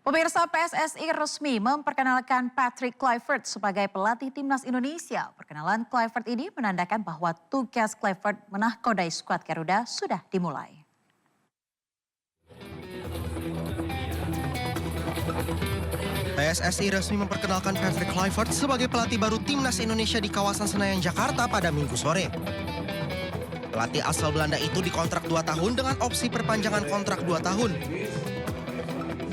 Pemirsa, PSSI resmi memperkenalkan Patrick Kluivert sebagai pelatih timnas Indonesia. Perkenalan Kluivert ini menandakan bahwa tugas Kluivert menahkodai skuad Garuda sudah dimulai. PSSI resmi memperkenalkan Patrick Kluivert sebagai pelatih baru timnas Indonesia di kawasan Senayan, Jakarta pada Minggu sore. Pelatih asal Belanda itu dikontrak 2 tahun dengan opsi perpanjangan kontrak 2 tahun.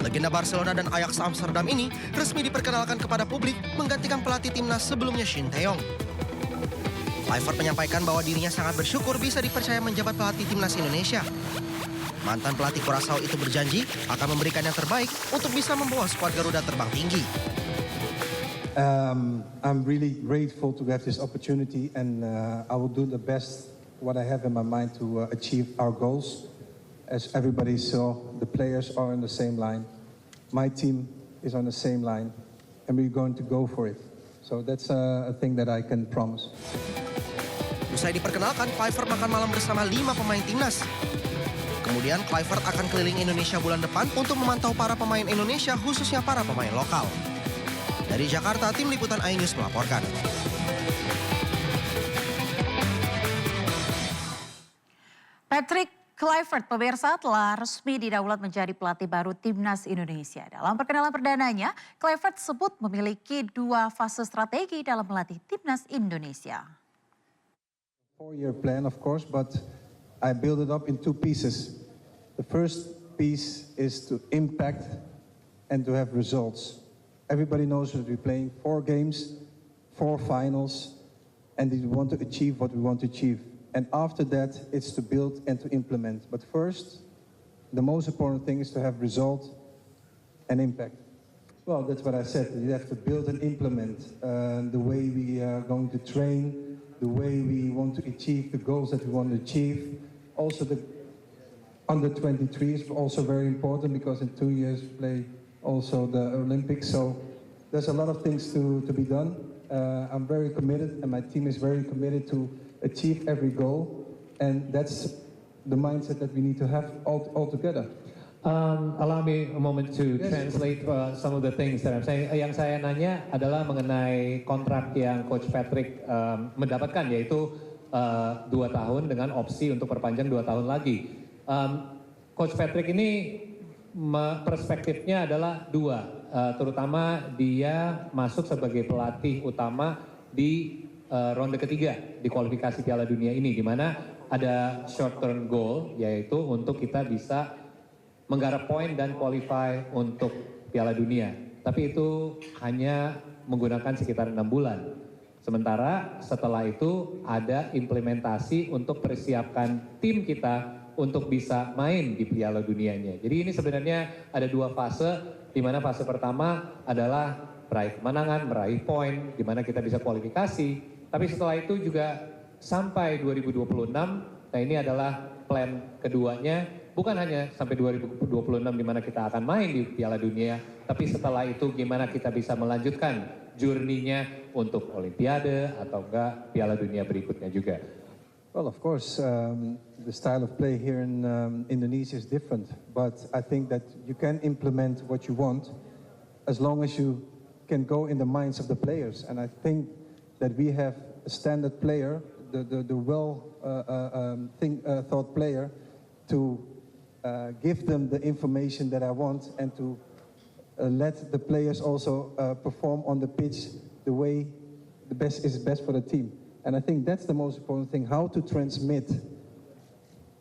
Legenda Barcelona dan Ajax Amsterdam ini resmi diperkenalkan kepada publik menggantikan pelatih timnas sebelumnya Shin Tae-yong. Kluivert menyampaikan bahwa dirinya sangat bersyukur bisa dipercaya menjabat pelatih timnas Indonesia. Mantan pelatih Curaçao itu berjanji akan memberikan yang terbaik untuk bisa membawa skuad Garuda terbang tinggi. I'm really grateful to have this opportunity and I will do the best what I have in my mind to achieve our goals. As everybody saw, the players are on the same line. My team is on the same line, and we're going to go for it. So that's a thing that I can promise. Usai diperkenalkan, Kluivert makan malam bersama 5 pemain timnas. Kemudian Kluivert akan keliling Indonesia bulan depan untuk memantau para pemain Indonesia, khususnya para pemain lokal. Dari Jakarta, tim liputan iNews melaporkan. Patrick Kluivert, pemirsa, telah resmi didaulat menjadi pelatih baru timnas Indonesia. Dalam perkenalan perdananya, Kluivert sebut memiliki 2 fase strategi dalam melatih timnas Indonesia. 4-year plan, of course, but I build it up in 2 pieces. The first piece is to impact and to have results. Everybody knows that we're playing 4 games, 4 finals, and we want to achieve what we want to achieve. And after that, it's to build and to implement. But first, the most important thing is to have result and impact. Well, that's what I said. You have to build and implement the way we are going to train, the way we want to achieve the goals that we want to achieve. Also, the under-23 is also very important because in 2 years we play also the Olympics. So there's a lot of things to be done. I'm very committed and my team is very committed to achieve every goal, and that's the mindset that we need to have all together. Allow me a moment to translate some of the things that I'm saying. Yang saya nanya adalah mengenai kontrak yang Coach Patrick mendapatkan, yaitu 2 tahun dengan opsi untuk perpanjang 2 tahun lagi. Coach Patrick ini perspektifnya adalah 2, terutama dia masuk sebagai pelatih utama di ronde ketiga di kualifikasi Piala Dunia ini, di mana ada short term goal, yaitu untuk kita bisa menggarap poin dan qualify untuk Piala Dunia. Tapi itu hanya menggunakan sekitar 6 bulan. Sementara setelah itu ada implementasi untuk persiapkan tim kita untuk bisa main di Piala Dunianya. Jadi ini sebenarnya ada 2 fase, di mana fase pertama adalah meraih kemenangan, meraih poin, di mana kita bisa kualifikasi. Tapi setelah itu juga sampai 2026, nah ini adalah plan keduanya, bukan hanya sampai 2026 di mana kita akan main di Piala Dunia, tapi setelah itu gimana kita bisa melanjutkan journey-nya untuk Olimpiade atau enggak Piala Dunia berikutnya juga. Well, of course, the style of play here in Indonesia is different, but I think that you can implement what you want as long as you can go in the minds of the players, and I think that we have a standard player, the thought player, to give them the information that I want and to let the players also perform on the pitch the way the best is best for the team. And I think that's the most important thing, how to transmit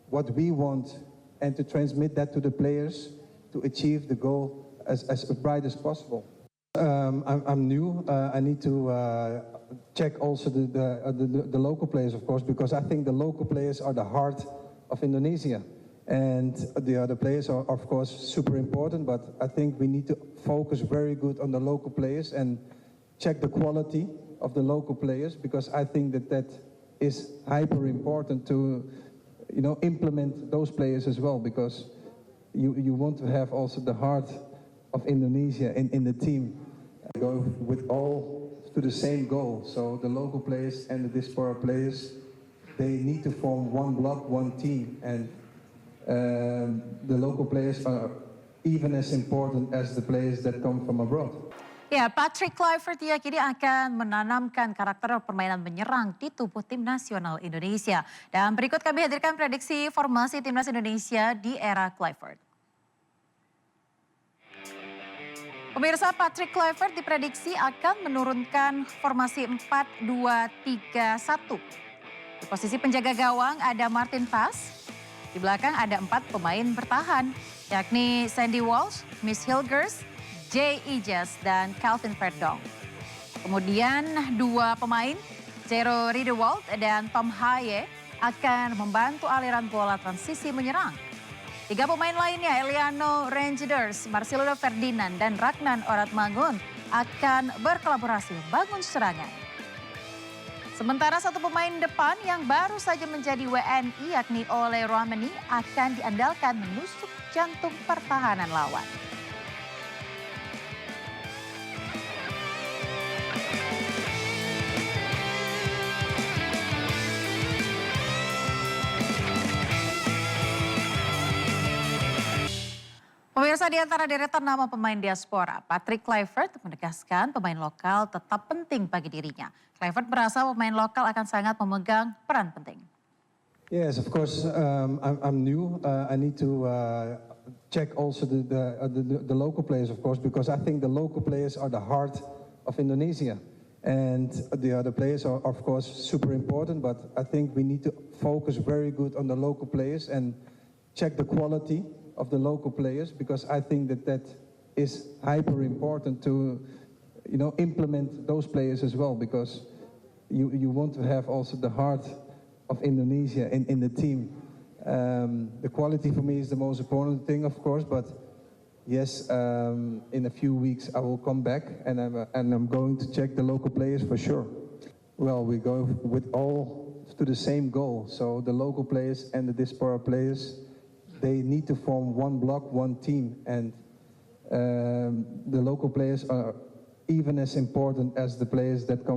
what we want and to transmit that to the players to achieve the goal as bright as possible. I'm new. I need to check also the local players, of course, because I think the local players are the heart of Indonesia. And the other players are, of course, super important, but I think we need to focus very good on the local players and check the quality of the local players, because I think that is hyper important to, implement those players as well, because you want to have also the heart of Indonesia in the team. Go with all to the same goal. So the local players and the diaspora players, they need to form one block, one team, and the local players are even as important as the players that come from abroad. Ya, Patrick Kluivert diyakini akan menanamkan karakter permainan menyerang di tubuh tim nasional Indonesia. Dan berikut kami hadirkan prediksi formasi timnas Indonesia di era Kluivert. Pemirsa, Patrick Kluivert diprediksi akan menurunkan formasi 4-2-3-1. Di posisi penjaga gawang ada Martin Paes. Di belakang ada 4 pemain bertahan, yakni Sandy Walsh, Miss Hilgers, Jay Ijas, dan Calvin Verdong. Kemudian 2 pemain, Jero Riedewald dan Tom Haye, akan membantu aliran bola transisi menyerang. 3 pemain lainnya, Eliano Rangers, Marcelo Ferdinand, dan Ragnan Oratmangun akan berkolaborasi membangun serangan. Sementara 1 pemain depan yang baru saja menjadi WNI, yakni Ole Romani, akan diandalkan menusuk jantung pertahanan lawan. Pemirsa, di antara deretan nama pemain diaspora, Patrick Kluivert menegaskan pemain lokal tetap penting bagi dirinya. Kluivert merasa pemain lokal akan sangat memegang peran penting. Yes, of course. I'm new. I need to check also the local players, of course, because I think the local players are the heart of Indonesia, and the other players are, of course, super important. But I think we need to focus very good on the local players and check the quality of the local players, because I think that is hyper important to, implement those players as well, because you want to have also the heart of Indonesia in the team. The quality for me is the most important thing, of course, but yes, in a few weeks I will come back and I'm going to check the local players for sure. Well, we go with all to the same goal, so the local players and the diaspora players, they need to form one block, one team, and the local players are even as important as the players that come